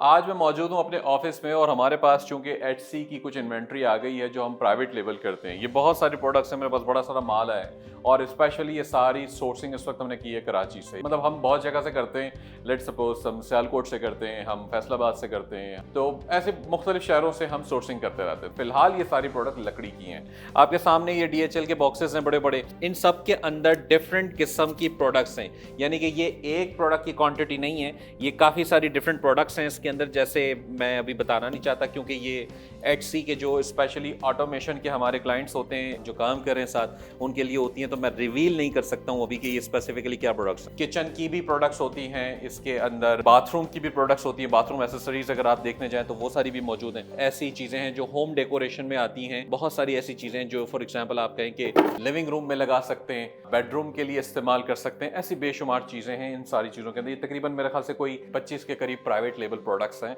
आज मैं मौजूद हूँ अपने ऑफिस में और हमारे पास चूंकि एचसी की कुछ इन्वेंट्री आ गई है जो हम प्राइवेट लेवल करते हैं। ये बहुत सारे प्रोडक्ट्स हैं, मेरे पास बड़ा सारा माल है और स्पेशली ये सारी सोर्सिंग इस वक्त हमने की है कराची से। मतलब हम बहुत जगह से करते हैं, लेट सपोज हम सियालकोट से करते हैं, हम फैसलाबाद से करते हैं, तो ऐसे मुख्तलिफ शहरों से हम सोर्सिंग करते रहते हैं। फिलहाल ये सारी प्रोडक्ट लकड़ी की हैं। आपके सामने ये DHL के बॉक्सेस हैं बड़े बड़े, इन सब के अंदर डिफरेंट किस्म की प्रोडक्ट्स हैं। यानी कि ये एक प्रोडक्ट की क्वांटिटी नहीं है, ये काफ़ी सारी डिफरेंट प्रोडक्ट्स हैं इसके अंदर। जैसे मैं अभी बताना नहीं चाहता क्योंकि ये एचसी के जो स्पेशली ऑटोमेशन के हमारे क्लाइंट्स होते हैं जो काम कर रहे हैं साथ, उनके लिए होती हैं, तो मैं रिवील नहीं कर सकता हूँ अभी कि ये स्पेसिफिकली क्या प्रोडक्ट्स हैं। किचन की भी प्रोडक्ट्स होती हैं इसके अंदर, बाथरूम की भी प्रोडक्ट्स होती हैं, बाथरूम एसेसरीज अगर आप देखने जाएं तो वो सारी भी मौजूद हैं। ऐसी चीज़ें हैं जो होम डेकोरेशन में आती हैं, बहुत सारी ऐसी चीज़ें हैं जो फॉर एग्जाम्पल आप कहें कि लिविंग रूम में लगा सकते हैं, बेडरूम के लिए इस्तेमाल कर सकते हैं। ऐसी बेशुमार चीज़ें हैं इन सारी चीज़ों के अंदर। ये तकरीबन मेरे ख्याल से कोई 25 के करीब प्राइवेट लेबल प्रोडक्ट्स हैं।